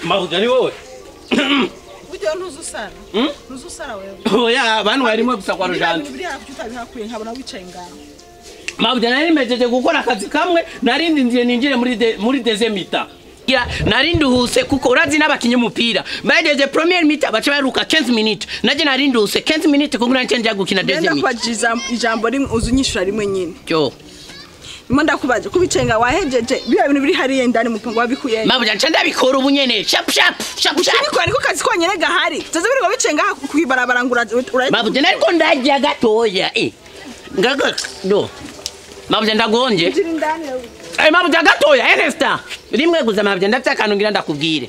Mabuja ni wowe. Buryo ntuzusara. Ntuzusara wewe. Oya abantu barimo gusa kwa rujanje. Biri hafi utabihakuye nkabona wicaye ngaho. Mabuja nari mejeje gukora akazi kamwe narindi ndiye ninjire muri dezemita. Narindi huse kuko urazi n'abakinyi umupira. Bageje premier mita bacha baruka 15 minutes. Naje narindi huse 15 minutes kuko nanje gukina dezemita. Nenda kwajiza ijambo rimwe uzunyishura rimwe nyine. Cyo. Imanda kubaje kubicenga wahejeje biba bintu biri hariye ndani mupango wabikuye. Mabuja nca ndabikora ubunyene shap. Ariko ariko kazi konyene gahari. Taze biri bicenga kuibarabara ngura. Mabuja nariko ndajya gatoya ngaga do. Mabuja ndagonje. Mabuja gatoya Ernesta. Rimwe guza Mabuja ndafyakantu ngira ndakubwire.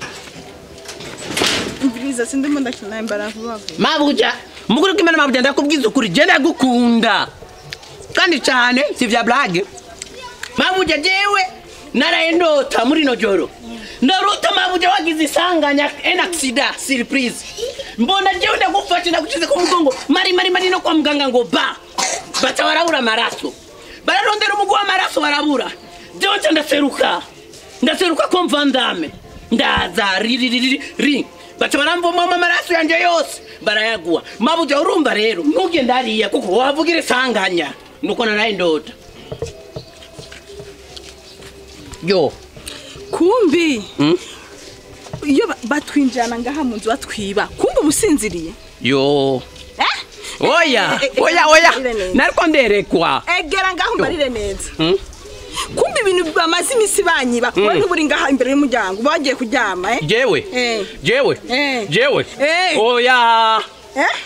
Imviriza sindimo ndakina imbaravu bavo. Mabuja mukuru kimena Mabuja ndakubwiza ukuri je ndagukunda. Kandi cyane si vya blague. Mabuja jewe naraendota muri nojoro. Ndarota Mabuja wagize isanganya accident surprise. Mbona jewe ndagufata ndagucize ku mugongo. Mari no kwa muganga ngo ba. Bacha barabura maraso. Bararondera umugwa maraso barabura. Jewe ndaseruka ko mvandame. Ndaza ri. Bacha baramvoma maraso yanje yose. Barayagwa. Mabuja urumva rero ntugende hariya kuko wavugire sanganya. Nuko naraendota. Yo. Kumbi. Iyo batwinjana ngaha mu nzu batwiba. Kumbi umusinziriye. Yo. Oya. Nariko nderekwa. Egera ngaho mbarire neza. Kumbi ibintu bamaze imisi banyiba. Wowe ntuburi ngaha imbere y'umuryango bagiye kuryama Jewe. Oya.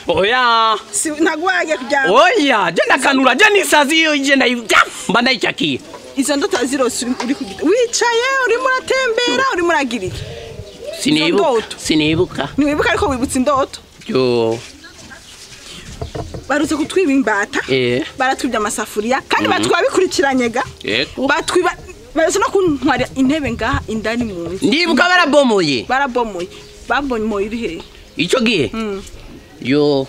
Oya. Si ntagwaye kuryama. Oya, je nakanura je nisazi yo je mba ndayicakiye. Izo ndoto zirose uri kugita. Wicaye uri muratembera uri muragirira. Sinibuka. Niwibuka ariko wibutse indoto. Yo. Barutse kutwiba imbata. Baratwibya amasafuriya kandi batwabikurikiranye ga. Batwiba barose no kuntwara intebe ngaha indani mu nzu. Ndibuka barabomoye. Babomoye iri he? Ico gihe. Yo.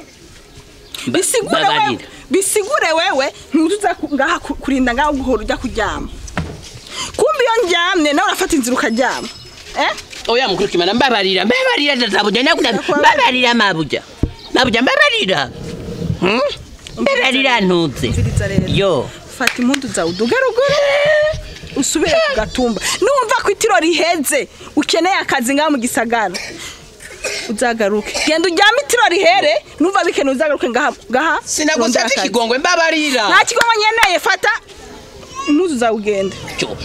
Bisigure wewe ntutuza ngaha kurinda ngaho guhora ujya kuryama. Kumbi yo njyamne nawe urafata inzira ukaryama. Oya mukuru kimana mbabarira ndazabuja mbabarira Mabuja. Mabuja mbabarira. Mbabarira ntuze. Yo. Fata impundu za udugaruguru. Usubire ku gatumba. Numva ko itiro riheze ukeneye akazi ngaho mu gisagara. Uzagaruke. Genda uryame itiro rihere numva bikene uzagaruke ngaha. Sinagusabye ikigongwe mbabarira. Nta kigongwe nyeneye fata impundu za ugende.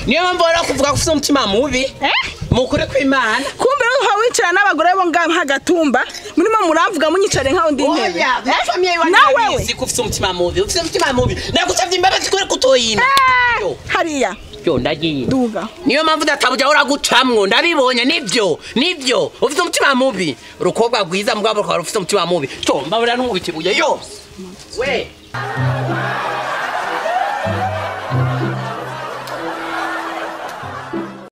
Niyo mpamvu wari kuvuga ko ufite umutima mubi. Mukure kw'Imana. Kumbe uho wicara n'abagore bo ngaho hagatumba murimo muramvuga munyicare nkaho ndi intebe. Nawe sikufite umutima mubi. Ufite umutima mubi. Ndagusabye imbabazi kure kutoyima. Hariya. Yo ndagiye. Duga. Niyo mpamvu databuja uragucamwo ndabibonye nivyo. Ufite umutima mubi. Rukobwa gwiza mugabo ufite umutima mubi. Mbabura n'umubitibuye yo. We.